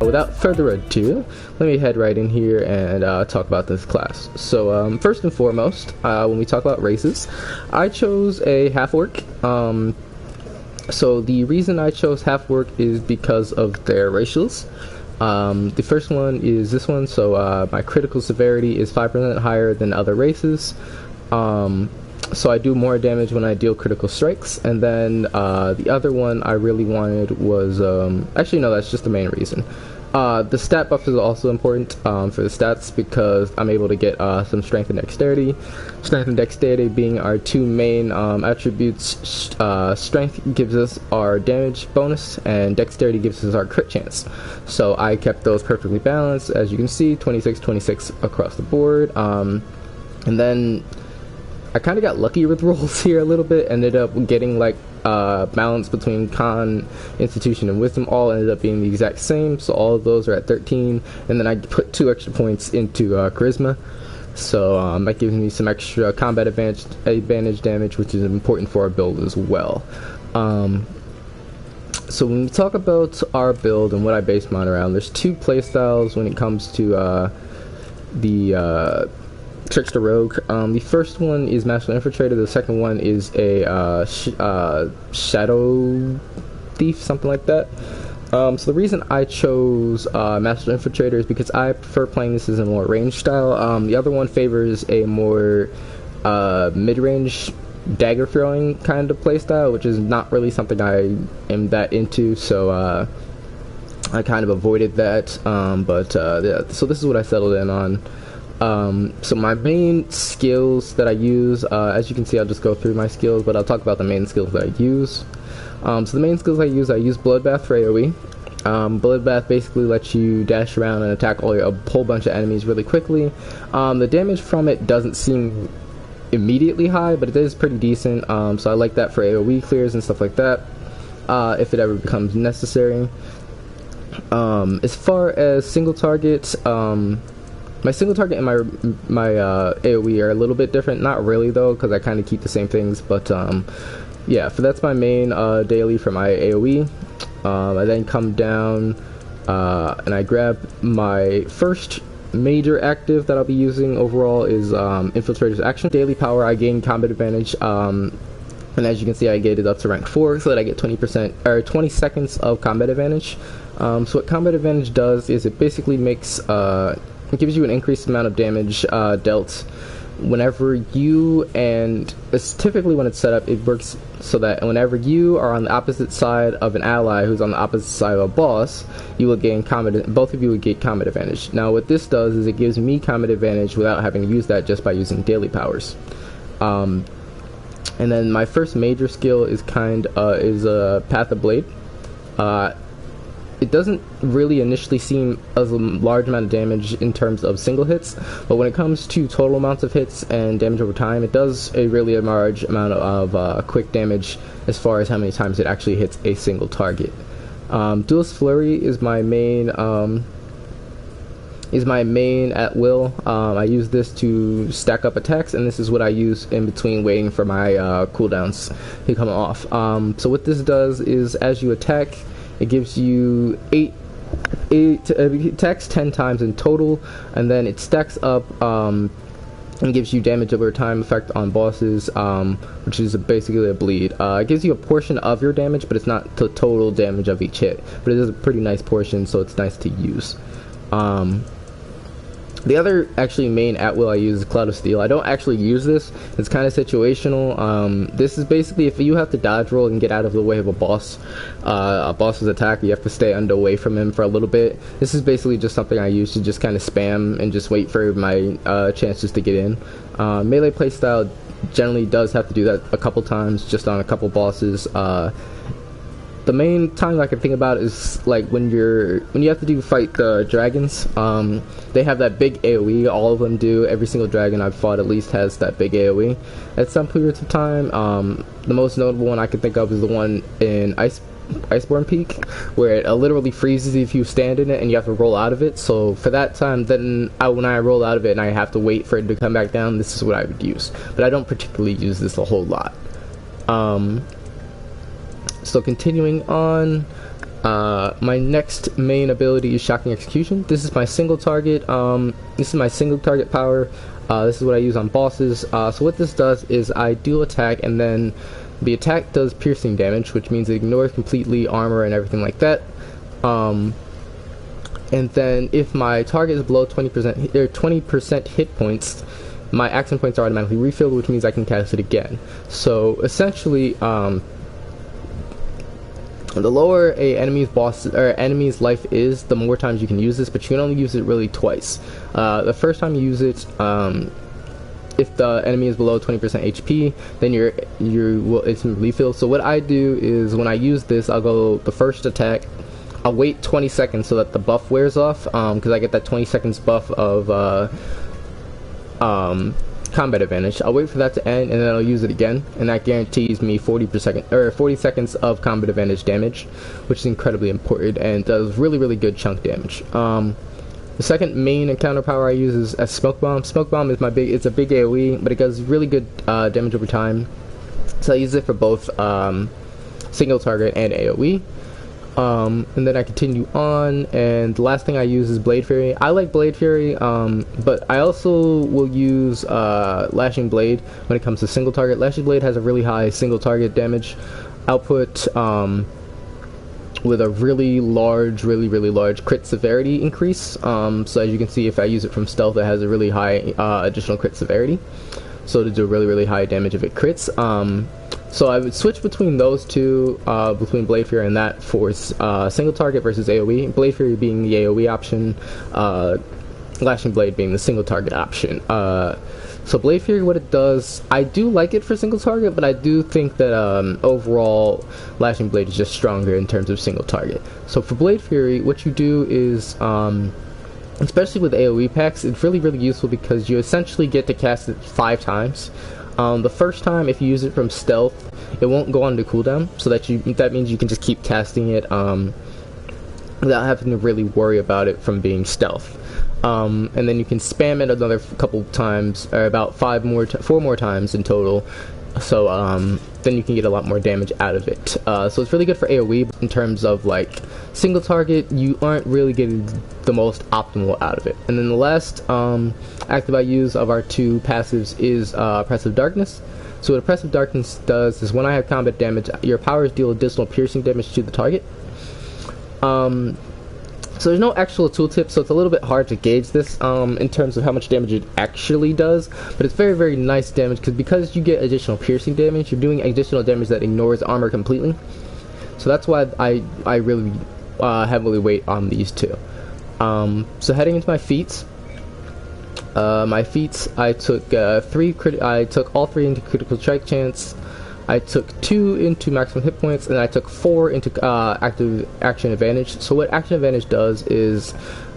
Without further ado, let me head right in here and talk about this class. So first and foremost, when we talk about races, I chose a half-orc. So the reason I chose half-orc is because of their racials. The first one is this one, so my critical severity is 5% higher than other races. So I do more damage when I deal critical strikes. And then the other one I really wanted was, actually no, that's just the main reason. The stat buff is also important for the stats because I'm able to get some strength and dexterity. Strength and dexterity being our two main attributes. Strength gives us our damage bonus and dexterity gives us our crit chance. So I kept those perfectly balanced. As you can see, 26 across the board. And then I kind of got lucky with rolls here a little bit. Ended up getting like balance between con, institution, and wisdom all ended up being the exact same, so all of those are at 13, and then I put 2 extra points into charisma, so that gives me some extra combat advantage damage, which is important for our build as well. So when we talk about our build and what I base mine around, there's 2 playstyles when it comes to the Trickster Rogue. The first one is Master Infiltrator, the second one is a Shadow Thief, something like that. So the reason I chose Master Infiltrator is because I prefer playing this as a more ranged style. The other one favors a more mid-range dagger throwing kind of playstyle, which is not really something I am that into, so I kind of avoided that. Yeah, so this is what I settled in on. So my main skills that I use, as you can see, I'll just go through my skills, but I'll talk about the main skills that I use. So the main skills I use Bloodbath for AoE. Bloodbath basically lets you dash around and attack a whole bunch of enemies really quickly. The damage from it doesn't seem immediately high, but it is pretty decent, so I like that for AoE clears and stuff like that, if it ever becomes necessary. As far as single targets, my single target and my AoE are a little bit different. Not really though, because I kind of keep the same things. But yeah, that's my main daily for my AoE. I then come down and I grab my first major active that I'll be using overall is Infiltrator's Action. Daily power, I gain combat advantage. And as you can see, I get it up to rank 4, so that I get 20 seconds of combat advantage. So what combat advantage does is it basically makes it gives you an increased amount of damage dealt whenever you, and it's typically when it's set up, it works so that whenever you are on the opposite side of an ally who's on the opposite side of a boss, you will gain both of you will get combat advantage. Now what this does is it gives me combat advantage without having to use that just by using daily powers. And then my first major skill is Path of Blade. It doesn't really initially seem as a large amount of damage in terms of single hits, but when it comes to total amounts of hits and damage over time, it does a really large amount of quick damage as far as how many times it actually hits a single target. Duels Flurry is my main at will. I use this to stack up attacks, and this is what I use in between waiting for my cooldowns to come off. So what this does is, as you attack, it gives you 8 attacks 10 times in total, and then it stacks up and gives you damage over time effect on bosses, which is basically a bleed. It gives you a portion of your damage, but it's not the total damage of each hit, but it is a pretty nice portion, so it's nice to use. The other actually main at will I use is Cloud of Steel. I don't actually use this. It's kind of situational. This is basically if you have to dodge roll and get out of the way of a boss's attack, you have to stay away from him for a little bit. This is basically just something I use to just kind of spam and just wait for my chances to get in. Melee playstyle generally does have to do that a couple times, just on a couple bosses. The main time I can think about is like when you have to fight the dragons. They have that big AoE. All of them do. Every single dragon I've fought at least has that big AoE at some periods of time. The most notable one I can think of is the one in Iceborne Peak, where it literally freezes if you stand in it and you have to roll out of it. So for that time, then when I roll out of it and I have to wait for it to come back down, this is what I would use. But I don't particularly use this a whole lot. So continuing on, my next main ability is Shocking Execution. This is my single target. This is my single target power. This is what I use on bosses. So what this does is I deal attack, and then the attack does piercing damage, which means it ignores completely armor and everything like that. And then if my target is below 20% hit points, my action points are automatically refilled, which means I can cast it again. So essentially, the lower a enemy's life is, the more times you can use this, but you can only use it really twice. The first time you use it, if the enemy is below 20% HP, then it's refilled. So what I do is when I use this, I'll go the first attack. I'll wait 20 seconds so that the buff wears off, because I get that 20 seconds buff of combat advantage. I'll wait for that to end, and then I'll use it again, and that guarantees me 40 seconds of combat advantage damage, which is incredibly important and does really good chunk damage. The second main encounter power I use is a Smoke Bomb. Smoke Bomb is it's a big AoE, but it does really good damage over time. So I use it for both single target and AoE. And then I continue on, and the last thing I use is Blade Fury. I like Blade Fury, but I also will use Lashing Blade when it comes to single target. Lashing Blade has a really high single target damage output, with a really large crit severity increase. So as you can see, if I use it from stealth, it has a really high additional crit severity, so to do really high damage if it crits. So I would switch between those two, between Blade Fury and that, for single target versus AoE. Blade Fury being the AoE option, Lashing Blade being the single target option. So Blade Fury, what it does, I do like it for single target, but I do think that overall Lashing Blade is just stronger in terms of single target. So for Blade Fury, what you do is, especially with AoE packs, it's really useful because you essentially get to cast it 5 times. The first time, if you use it from stealth, it won't go on to cooldown, so that means you can just keep casting it without having to really worry about it from being stealth. And then you can spam it another couple times, or about 4 more times in total. So then you can get a lot more damage out of it. So it's really good for AoE. In terms of like single target, you aren't really getting the most optimal out of it. And then the last active I use of our 2 passives is Oppressive Darkness. So what Oppressive Darkness does is when I have combat damage, your powers deal additional piercing damage to the target. So there's no actual tooltip, so it's a little bit hard to gauge this in terms of how much damage it actually does, but it's very nice damage, because you get additional piercing damage, you're doing additional damage that ignores armor completely. So that's why I really heavily weight on these 2. So heading into my feats, I took I took all 3 into critical strike chance. I took 2 into maximum hit points, and I took 4 into active action advantage. So what action advantage does is,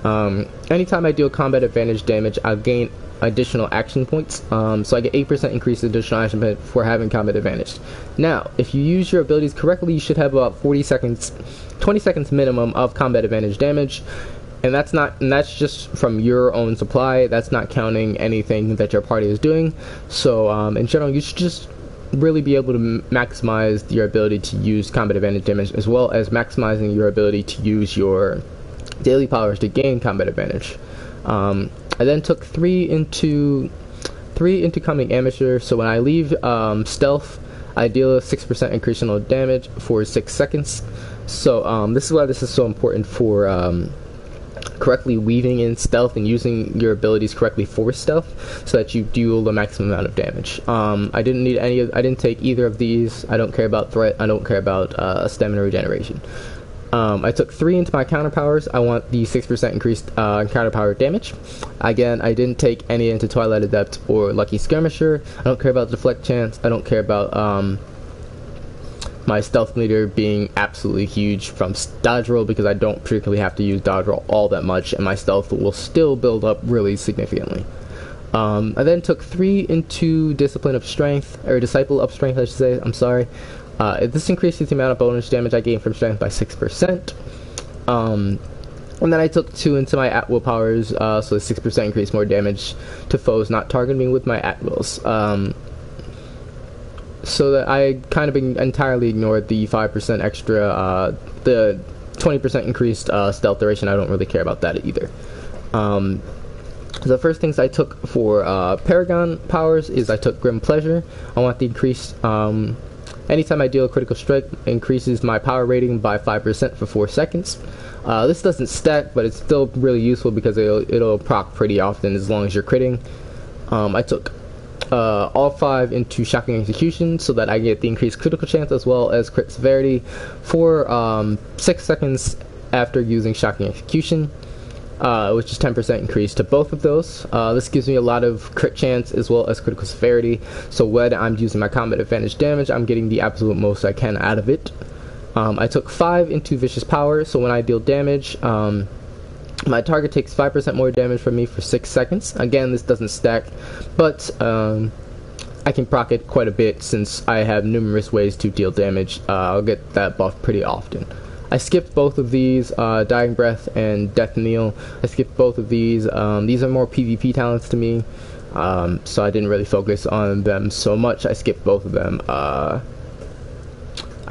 anytime I deal combat advantage damage, I gain additional action points. So I get 8% increased additional action point for having combat advantage. Now, if you use your abilities correctly, you should have about 20 seconds minimum of combat advantage damage. And that's just from your own supply. That's not counting anything that your party is doing. So in general, you should just really be able to maximize your ability to use combat advantage damage, as well as maximizing your ability to use your daily powers to gain combat advantage. I then took 3 into coming amateur. So when I leave stealth, I deal a 6% incremental damage for 6 seconds. So this is why this is so important for correctly weaving in stealth and using your abilities correctly for stealth, so that you deal the maximum amount of damage. I didn't take either of these. I don't care about threat. I don't care about stamina regeneration. I took 3 into my counter powers. I want the 6% increased counter power damage. Again, I didn't take any into Twilight Adept or Lucky Skirmisher. I don't care about deflect chance. I don't care about my stealth meter being absolutely huge from dodge roll, because I don't particularly have to use dodge roll all that much, and my stealth will still build up really significantly. I then took 3 into Discipline of Strength, or Disciple of Strength, I should say. I'm sorry. This increases the amount of bonus damage I gain from strength by 6%. And then I took 2 into my at-will powers, so 6% increase more damage to foes not targeting me with my at-wills. So that I kind of entirely ignored the 5% extra, the 20% increased stealth duration. I don't really care about that either. The first things I took for Paragon Powers is I took Grim Pleasure. I want the increase, anytime I deal a critical strike, increases my power rating by 5% for 4 seconds. This doesn't stack, but it's still really useful because it'll proc pretty often as long as you're critting. I took all 5 into Shocking Execution so that I get the increased critical chance as well as crit severity for 6 seconds after using Shocking Execution, which is 10% increase to both of those. This gives me a lot of crit chance as well as critical severity, so when I'm using my combat advantage damage, I'm getting the absolute most I can out of it. I took 5 into Vicious Power, so when I deal damage, my target takes 5% more damage from me for 6 seconds. Again, this doesn't stack, but I can proc it quite a bit since I have numerous ways to deal damage. I'll get that buff pretty often. I skipped both of these, Dying Breath and Death Kneel. I skipped both of these. These are more PvP talents to me, so I didn't really focus on them so much. I skipped both of them. I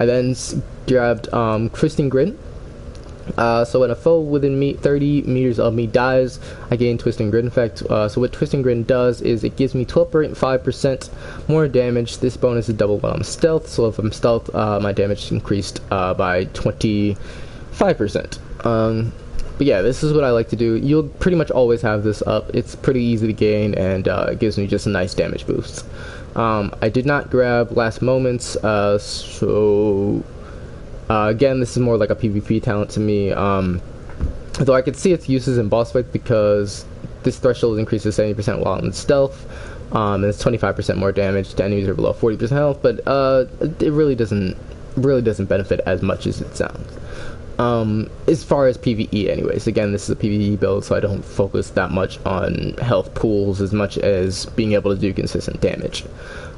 then grabbed Twisting Grin. So when a foe within 30 meters of me dies, I gain Twisting Grin effect. So what Twisting Grin does is it gives me 12.5% more damage. This bonus is double when I'm stealth, so if I'm stealth, my damage is increased by 25%. But yeah, this is what I like to do. You'll pretty much always have this up. It's pretty easy to gain, and it gives me just a nice damage boost. I did not grab Last Moments, again, this is more like a PvP talent to me, though I could see its uses in boss fight because this threshold increases 70% while in stealth, and it's 25% more damage to enemies who are below 40% health, but it really doesn't benefit as much as it sounds. As far as PvE anyways, again, this is a PvE build, so I don't focus that much on health pools as much as being able to do consistent damage.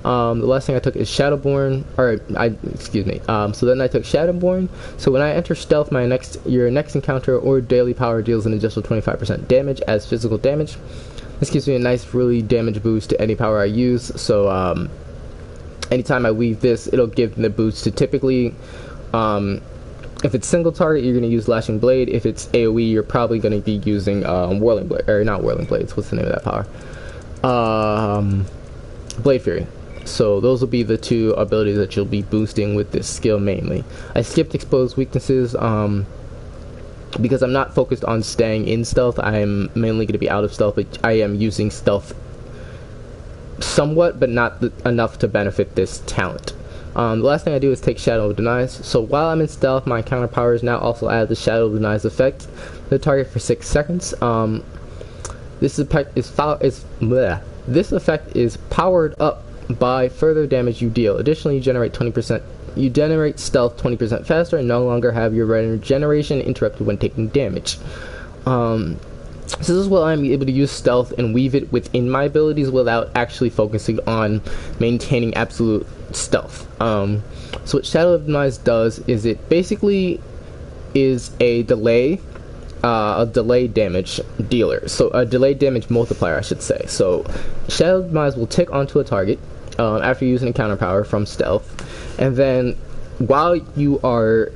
The last thing I took is Shadowborn, so then I took Shadowborn. So when I enter stealth, your next encounter or daily power deals an additional 25% damage as physical damage. This gives me a nice, really damage boost to any power I use. So anytime I weave this, it'll give the boost to typically, if it's single target, you're going to use Lashing Blade. If it's AoE, you're probably going to be using Whirling Blade, or not Whirling Blades. What's the name of that power? Blade Fury. So those will be the 2 abilities that you'll be boosting with this skill mainly. I skipped Exposed Weaknesses because I'm not focused on staying in stealth. I am mainly going to be out of stealth, but I am using stealth somewhat, but not enough to benefit this talent. The last thing I do is take Shadow Denies. So while I'm in stealth, my counter powers now also add the Shadow Denies effect to the target for 6 seconds. This effect is powered up by further damage you deal. Additionally, you generate stealth 20% faster and no longer have your regeneration interrupted when taking damage. So this is what I'm able to use stealth and weave it within my abilities without actually focusing on maintaining absolute stealth. So what Shadow of Demise does is it basically is a delay damage dealer, so a delayed damage multiplier, I should say. So Shadow of Demise will tick onto a target after using a counter power from stealth, and then while you are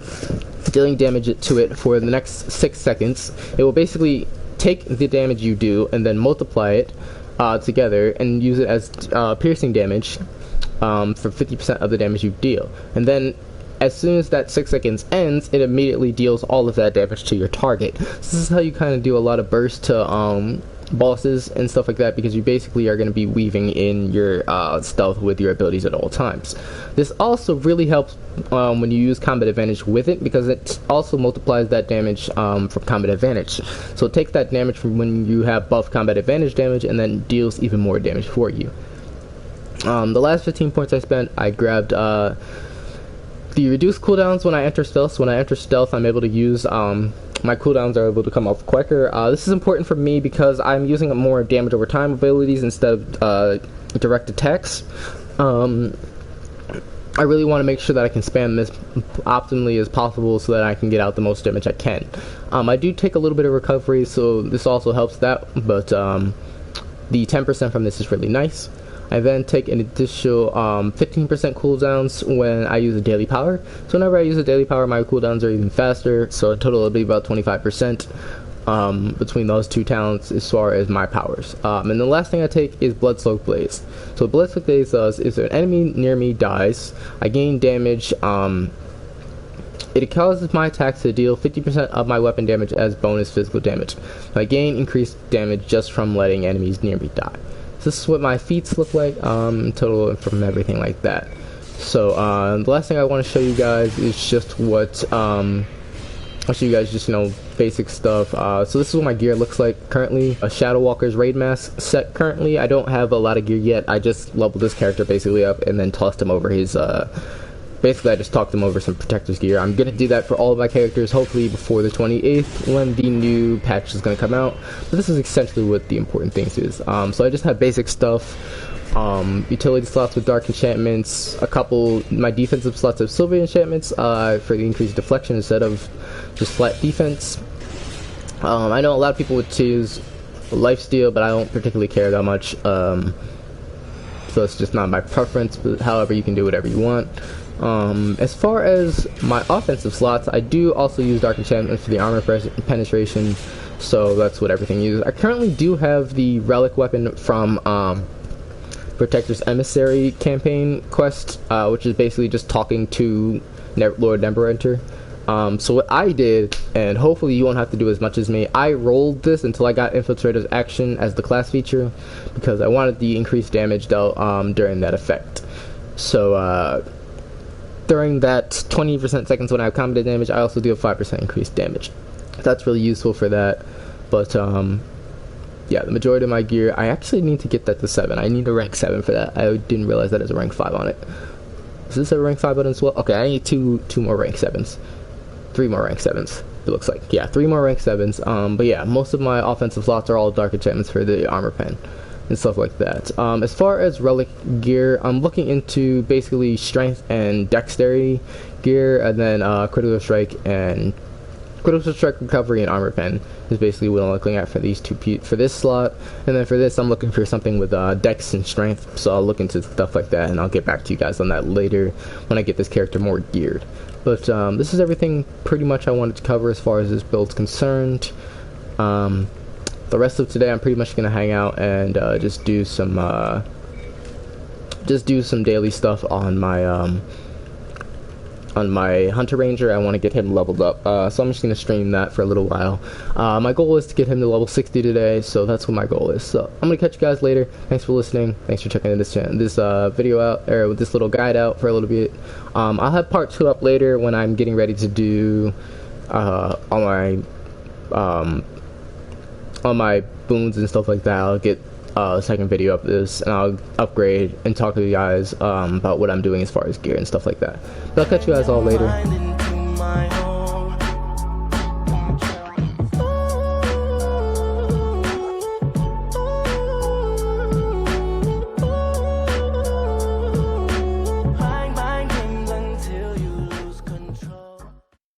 dealing damage to it for the next 6 seconds, it will basically take the damage you do and then multiply it together and use it as piercing damage for 50% of the damage you deal. And then as soon as that 6 seconds ends, it immediately deals all of that damage to your target. So this is how you kind of do a lot of burst to bosses and stuff like that, because you basically are going to be weaving in your stealth with your abilities at all times. This also really helps when you use combat advantage with it, because it also multiplies that damage from combat advantage. So it takes that damage from when you have buff combat advantage damage and then deals even more damage for you. The last 15 points I spent, I grabbed the reduced cooldowns when I enter stealth. So when I enter stealth, I'm able to use my cooldowns are able to come off quicker. This is important for me because I'm using more damage over time abilities instead of direct attacks. I really want to make sure that I can spam this optimally as possible so that I can get out the most damage I can. I do take a little bit of recovery, so this also helps that, but the 10% from this is really nice. I then take an additional 15% cooldowns when I use a daily power. So whenever I use a daily power, my cooldowns are even faster, so in total it'll be about 25%. Between those two talents as far as my powers. And the last thing I take is Bloodsoaked Blaze. So what Bloodsoaked Blaze does is if an enemy near me dies, I gain damage. It causes my attacks to deal 50% of my weapon damage as bonus physical damage. So I gain increased damage just from letting enemies near me die. So this is what my feats look like, total from everything like that. So the last thing I want to show you guys is just what I'll show you guys just, basic stuff. So this is what my gear looks like currently. A Shadow Walker's Raid Mask set currently. I don't have a lot of gear yet. I just leveled this character basically up and then tossed him over his, basically I just talked him over some Protector's gear. I'm going to do that for all of my characters, hopefully before the 28th when the new patch is going to come out. But this is essentially what the important things is. So I just have basic stuff. Utility slots with dark enchantments, my defensive slots of silver enchantments for the increased deflection instead of just flat defense. I know a lot of people would choose lifesteal, but I don't particularly care that much, so it's just not my preference, but however you can do whatever you want. As far as my offensive slots, I do also use dark enchantments for the armor penetration, so that's what everything uses. I currently do have the Relic Weapon from Protector's Emissary campaign quest, which is basically just talking to Lord Neverenter. So what I did, and hopefully you won't have to do as much as me, I rolled this until I got Infiltrator's Action as the class feature, because I wanted the increased damage dealt during that effect. So during that 20% seconds when I have combat damage, I also deal 5% increased damage. That's really useful for that, but yeah, the majority of my gear, I actually need to get that to 7. I need a rank 7 for that. I didn't realize that there's a rank 5 on it. Is this a rank 5 button as well? Okay, I need two more rank 7s. 3 more rank 7s, it looks like. Yeah, 3 more rank 7s. But yeah, most of my offensive slots are all dark enchantments for the armor pen and stuff like that. As far as relic gear, I'm looking into basically strength and dexterity gear, and then critical strike recovery and armor pen is basically what I'm looking at for these for this slot. And then for this, I'm looking for something with dex and strength, so I'll look into stuff like that, and I'll get back to you guys on that later when I get this character more geared. But this is everything pretty much I wanted to cover as far as this build's concerned. The rest of today I'm pretty much gonna hang out and just do some daily stuff on my Hunter Ranger. I want to get him leveled up, so I'm just going to stream that for a little while. My goal is to get him to level 60 today, so that's what my goal is. So I'm going to catch you guys later. Thanks for listening. Thanks for checking this video out, or this little guide out for a little bit. I'll have part 2 up later when I'm getting ready to do on my boons and stuff like that. I'll get a second video of this, and I'll upgrade and talk to you guys about what I'm doing as far as gear and stuff like that. But I'll catch you guys all later.